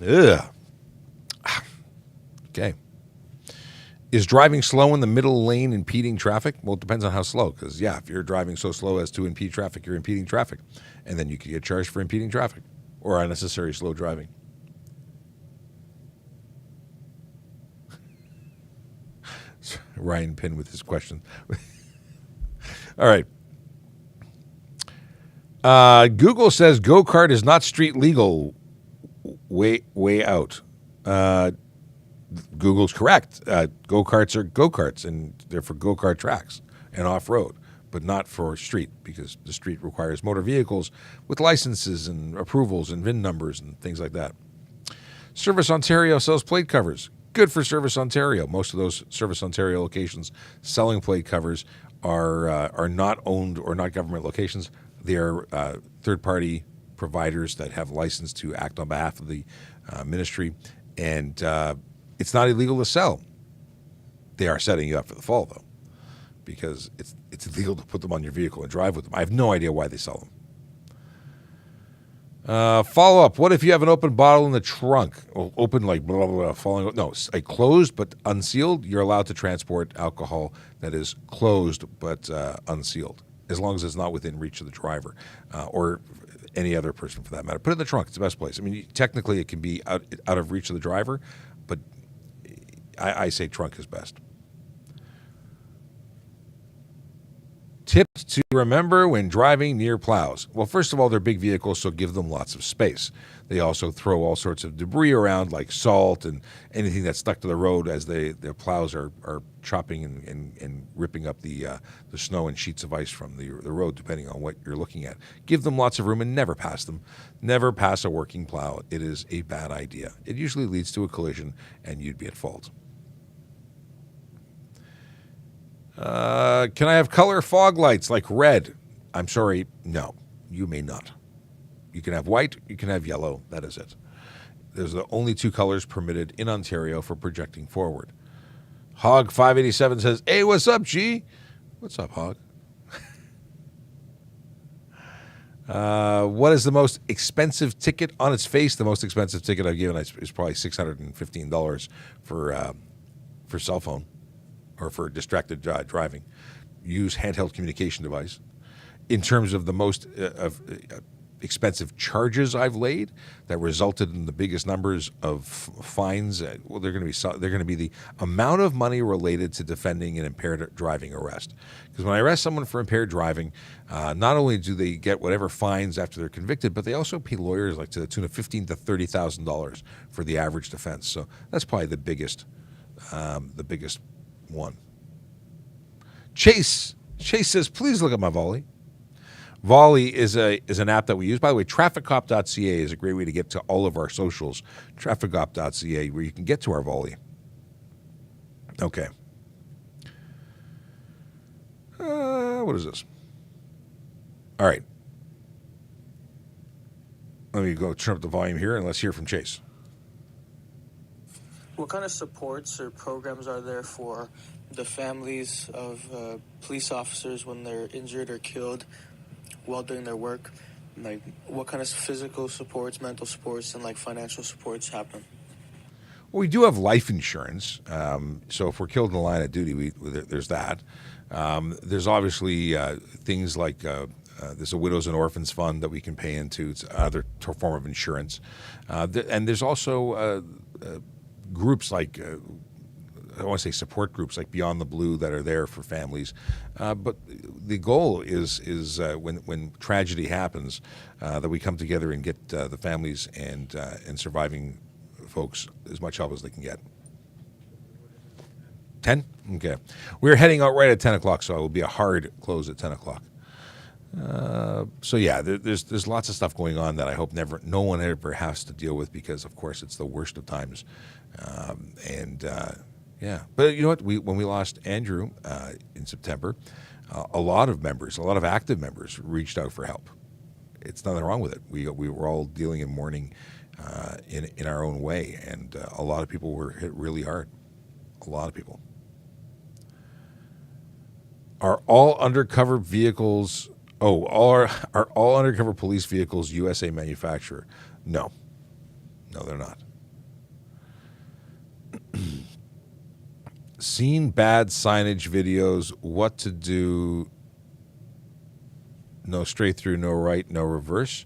Ugh. Okay. Is driving slow in the middle lane impeding traffic? Well, it depends on how slow, because, yeah, if you're driving so slow as to impede traffic, you're impeding traffic. And then you could get charged for impeding traffic or unnecessary slow driving. Ryan Pinn with his question. All right. Google says go-kart is not street legal. Way out. Google's correct. Go-karts are go-karts, and they're for go-kart tracks and off-road, but not for street, because the street requires motor vehicles with licenses and approvals and VIN numbers and things like that. Service Ontario sells plate covers. Good for Service Ontario. Most of those Service Ontario locations selling plate covers are not owned or not government locations. They are third-party providers that have license to act on behalf of the ministry, and it's not illegal to sell. They are setting you up for the fall, though, because it's illegal to put them on your vehicle and drive with them. I have no idea why they sell them. Follow up. What if you have an open bottle in the trunk? Well, open like blah, blah, blah, falling. No, like closed but unsealed. You're allowed to transport alcohol that is closed but unsealed, as long as it's not within reach of the driver or any other person for that matter. Put it in the trunk. It's the best place. I mean, technically it can be out of reach of the driver, but I say trunk is best. Tips to remember when driving near plows. Well, first of all, they're big vehicles, so give them lots of space. They also throw all sorts of debris around, like salt and anything that's stuck to the road as their plows are chopping and ripping up the snow and sheets of ice from the road, depending on what you're looking at. Give them lots of room and never pass them. Never pass a working plow. It is a bad idea. It usually leads to a collision, and you'd be at fault. Can I have color fog lights like red? I'm sorry, no, you may not. You can have white, you can have yellow, that is it. There's the only two colors permitted in Ontario for projecting forward. Hog587 says, hey, what's up, G? What's up, Hog? What is the most expensive ticket on its face? The most expensive ticket I've given is probably $615 for cell phone. Or for distracted driving. Use handheld communication device. In terms of the most expensive charges I've laid that resulted in the biggest numbers of fines, well, they're going to be the amount of money related to defending an impaired driving arrest. Because when I arrest someone for impaired driving, not only do they get whatever fines after they're convicted, but they also pay lawyers like to the tune of $15,000 to $30,000 for the average defense. So that's probably the biggest one. Chase says, please look at my Volley. Volley is an app that we use. By the way, trafficcop.ca is a great way to get to all of our socials. Trafficcop.ca, where you can get to our Volley. Okay. What is this? All right. Let me go turn up the volume here and let's hear from Chase. What kind of supports or programs are there for the families of police officers when they're injured or killed while doing their work? Like, what kind of physical supports, mental supports, and like financial supports happen? Well, we do have life insurance. So if we're killed in the line of duty, there's that. There's obviously things like there's a widows and orphans fund that we can pay into. It's another form of insurance. And there's also groups like I want to say support groups like Beyond the Blue that are there for families. But the goal is when tragedy happens, that we come together and get the families and surviving folks as much help as they can get. 10? Okay. We're heading out right at 10 o'clock, so it will be a hard close at 10 o'clock. So yeah, there's lots of stuff going on that I hope no one ever has to deal with, because of course it's the worst of times. Yeah, but you know what? When we lost Andrew in September, a lot of active members reached out for help. It's nothing wrong with it. We were all dealing in mourning in our own way, and a lot of people were hit really hard. A lot of people. Are all undercover vehicles? Are all undercover police vehicles USA manufacturer? No, they're not. Seen bad signage videos. What to do? No straight through, no right, no reverse.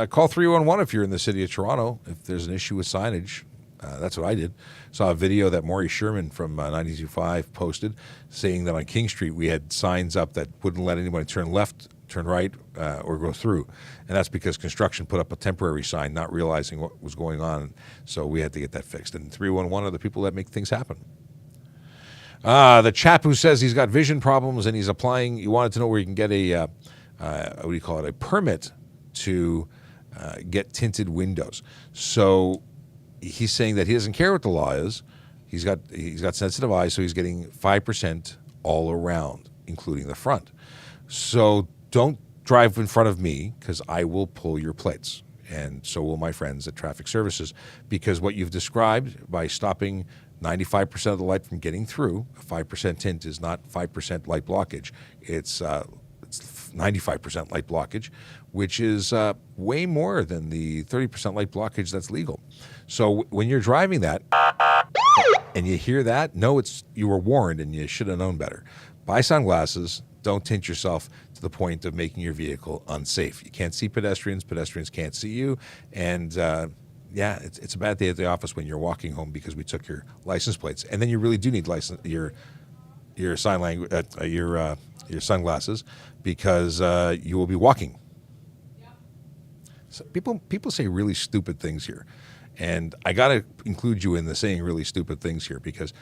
Call 311 if you're in the city of Toronto. If there's an issue with signage. That's what I did. Saw a video that Maury Sherman from 92.5 posted saying that on King Street we had signs up that wouldn't let anybody turn left, turn right, or go through. And that's because construction put up a temporary sign, not realizing what was going on. So we had to get that fixed. And 311 are the people that make things happen. The chap who says he's got vision problems and he's applying, you wanted to know where you can get a, what do you call it, a permit to get tinted windows. So he's saying that he doesn't care what the law is. He's got sensitive eyes, so he's getting 5% all around, including the front. So don't drive in front of me, because I will pull your plates, and so will my friends at Traffic Services, because what you've described by stopping 95% of the light from getting through, a 5% tint is not 5% light blockage. It's 95% light blockage, which is way more than the 30% light blockage that's legal. So when you're driving that and you hear that, you were warned and you should have known better. Buy sunglasses. Don't tint yourself to the point of making your vehicle unsafe. You can't see pedestrians. Pedestrians can't see you. And yeah, it's a bad day at the office when you're walking home because we took your license plates. And then you really do need your sign language, your sunglasses, because you will be walking. So people say really stupid things here, and I got to include you in the saying really stupid things here, because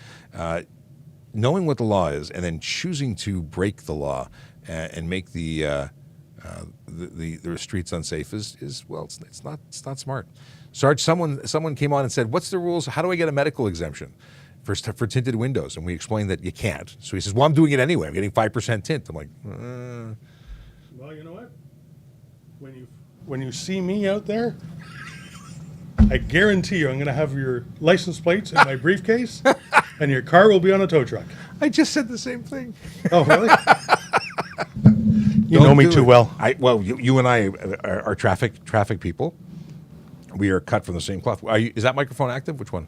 knowing what the law is and then choosing to break the law and make the streets unsafe is well, it's not smart. Sarge, someone came on and said, "What's the rules? How do I get a medical exemption for tinted windows?" And we explained that you can't. So he says, "Well, I'm doing it anyway. I'm getting 5% tint." I'm like, Well, you know what? When you see me out there, I guarantee you I'm going to have your license plates in my briefcase, and your car will be on a tow truck. I just said the same thing. Oh, really? You know me too well. You and I are traffic people. We are cut from the same cloth. Is that microphone active? Which one?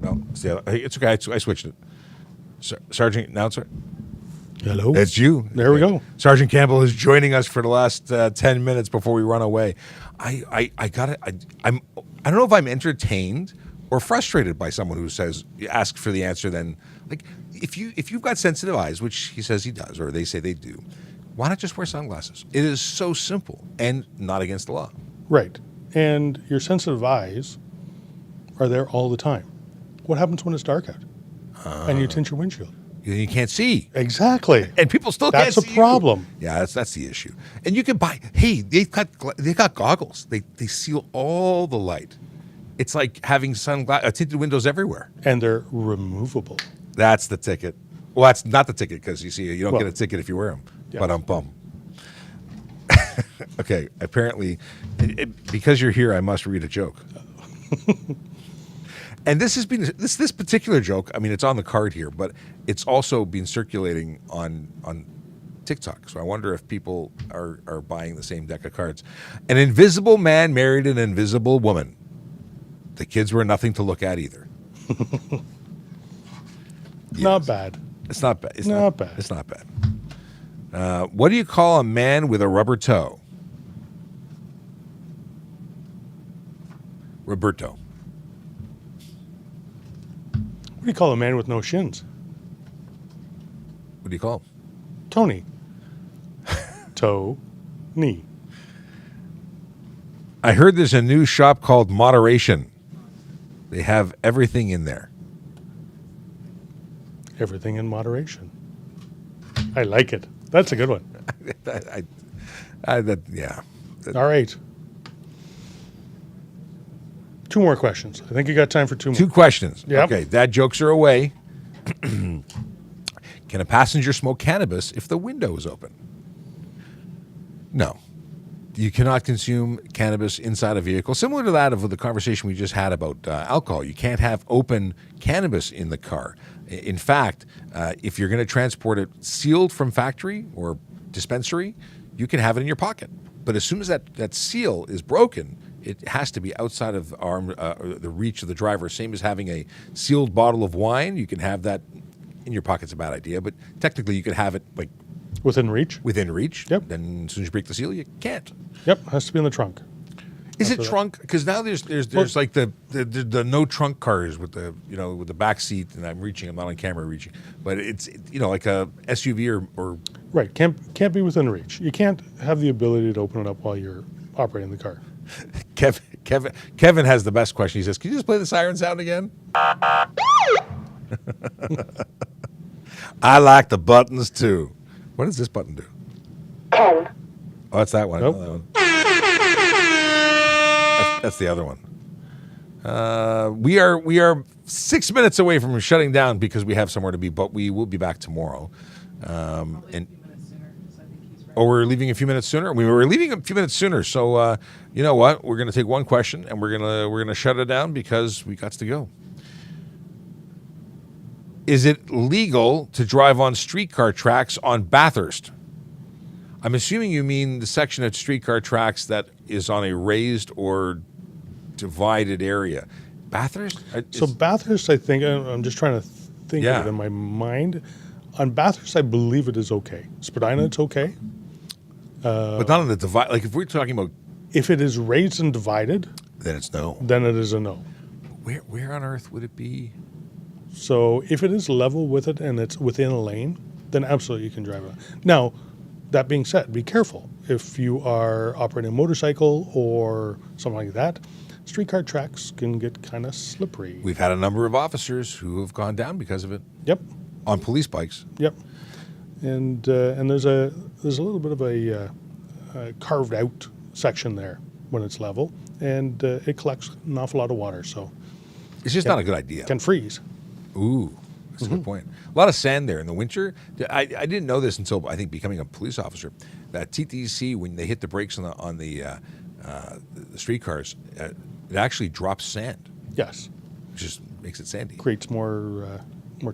No, it's the other. Hey, it's okay. I switched it. Sergeant, announcer. Hello. That's you. There we go. Sergeant Campbell is joining us for the last 10 minutes before we run away. I got it. I don't know if I'm entertained or frustrated by someone who asks for the answer. Then, like, if you've got sensitive eyes, which he says he does, or they say they do, why not just wear sunglasses? It is so simple and not against the law. Right. And your sensitive eyes are there all the time. What happens when it's dark out and you tint your windshield? You can't see. Exactly. And people still can't see. That's a problem. Yeah, that's the issue. And you can buy, they've got goggles. They seal all the light. It's like having tinted windows everywhere. And they're removable. That's the ticket. Well, that's not the ticket, because you don't get a ticket if you wear them. Yeah. But okay, apparently, because you're here, I must read a joke. And this has been this particular joke. I mean, it's on the card here, but it's also been circulating on TikTok. So I wonder if people are buying the same deck of cards. An invisible man married an invisible woman. The kids were nothing to look at either. Not bad. It's not bad. It's not bad. It's not bad. What do you call a man with a rubber toe? Roberto. do you call a man with no shins? What do you call him? Tony. Toe. Knee. I heard there's a new shop called Moderation. They have everything in there. Everything in moderation. I like it. That's a good one. Yeah. All right. 2 more questions. I think you got time for 2 more. 2 questions. Yep. Okay, dad jokes are away. Can a passenger smoke cannabis if the window is open? No. You cannot consume cannabis inside a vehicle. Similar to that of the conversation we just had about alcohol. You can't have open cannabis in the car. In fact, if you're going to transport it sealed from factory or dispensary, you can have it in your pocket. But as soon as that seal is broken, it has to be outside of the reach of the driver. Same as having a sealed bottle of wine. You can have that in your pocket's a bad idea, but technically you could have it like Within reach? within reach. Yep. Then as soon as you break the seal, you can't. Yep. Has to be in the trunk. Is it trunk? Because now there's like the no trunk cars with the back seat, and I'm not on camera reaching, but it's like a SUV or Right. Can't be within reach. You can't have the ability to open it up while you're operating the car. Kevin has the best question. He says, "Can you just play the siren sound again?" I like the buttons too. What does this button do? 10, Oh, that's that one. Nope. That one. That's the other one. We are 6 minutes away from shutting down because we have somewhere to be, but we will be back tomorrow. And we're leaving a few minutes sooner. We were leaving a few minutes sooner, so you know what? We're going to take one question and we're gonna shut it down because we got to go. Is it legal to drive on streetcar tracks on Bathurst? I'm assuming you mean the section of streetcar tracks that is on a raised or divided area. Bathurst? So Bathurst, I think, I'm just trying to think of it in my mind. On Bathurst, I believe it is okay. Spadina, it's okay. But not on the divide. Like if we're talking about, If it is raised and divided, then it's no. then it is a no. Where on earth would it be? So if it is level with it and it's within a lane, then absolutely you can drive it. Now, that being said, be careful. If you are operating a motorcycle or something like that, streetcar tracks can get kind of slippery. We've had a number of officers who have gone down because of it Yep, on police bikes. yep. And there's a little bit of a carved out section there when it's level, and it collects an awful lot of water, so It's just not a good idea. it can freeze. Ooh, that's a good point. A lot of sand there in the winter. I didn't know this until I think becoming a police officer. That TTC, when they hit the brakes on the streetcars, it actually drops sand, Yes, which just makes it sandy. creates more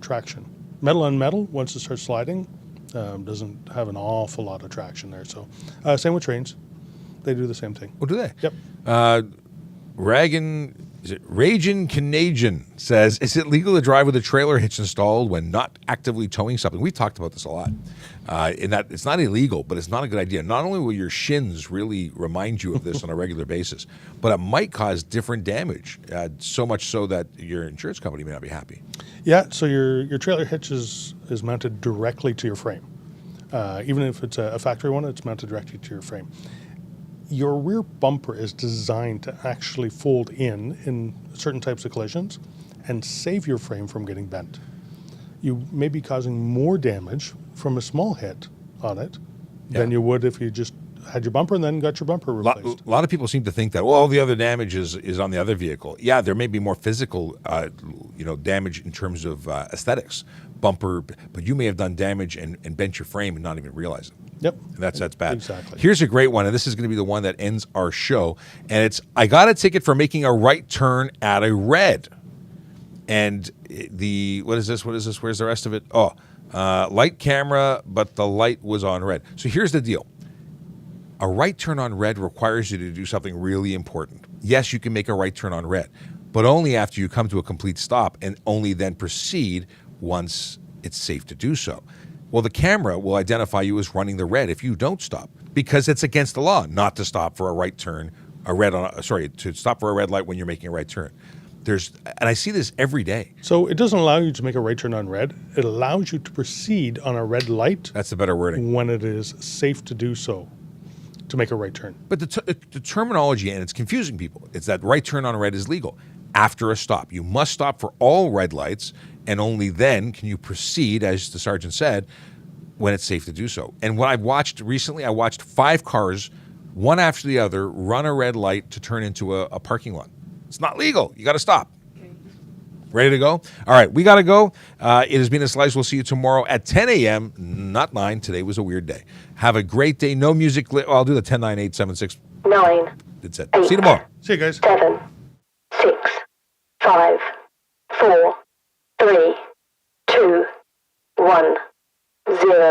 traction. Metal on metal, once it starts sliding, doesn't have an awful lot of traction there. So same with trains. They do the same thing. Oh, do they? Yep. Ragin Canadian says, is it legal to drive with a trailer hitch installed when not actively towing something? We've talked about this a lot. In that it's not illegal, but it's not a good idea. Not only will your shins really remind you of this on a regular basis, but it might cause different damage, so much so that your insurance company may not be happy. Yeah, so your trailer hitch is mounted directly to your frame. Even if it's a factory one, it's mounted directly to your frame. Your rear bumper is designed to actually fold in certain types of collisions and save your frame from getting bent. You may be causing more damage from a small hit on it than you would if you just had your bumper and then got your bumper replaced. A lot of people seem to think that, well, all the other damage is on the other vehicle. Yeah, there may be more physical damage in terms of aesthetics, bumper, but you may have done damage and bent your frame and not even realize it. Yep. And that's bad. Exactly. Here's a great one, and this is going to be the one that ends our show. And it's, I got a ticket for making a right turn at a red. And what is this? Where's the rest of it? Oh, light camera, but the light was on red. So here's the deal. A right turn on red requires you to do something really important. Yes, you can make a right turn on red, but only after you come to a complete stop and only then proceed once it's safe to do so. Well, the camera will identify you as running the red if you don't stop, because it's against the law not to stop for a right turn, to stop for a red light when you're making a right turn. And I see this every day. So it doesn't allow you to make a right turn on red. It allows you to proceed on a red light That's the better wording. when it is safe to do so, to make a right turn. But the terminology, and it's confusing people, it's that right turn on red is legal after a stop. You must stop for all red lights, and only then can you proceed, as the sergeant said, when it's safe to do so. And what I've watched recently, I watched 5 cars, one after the other, run a red light to turn into a parking lot. It's not legal. You got to stop. Ready to go? All right, we got to go. It has been a Slice. We'll see you tomorrow at 10 a.m., not 9. Today was a weird day. Have a great day. No music. I'll do the 10, 9, 8, 7, 6. 9. It's it. 8, See you tomorrow. See you guys. 7, 6, 5, 4, 3, 2, 1, 0.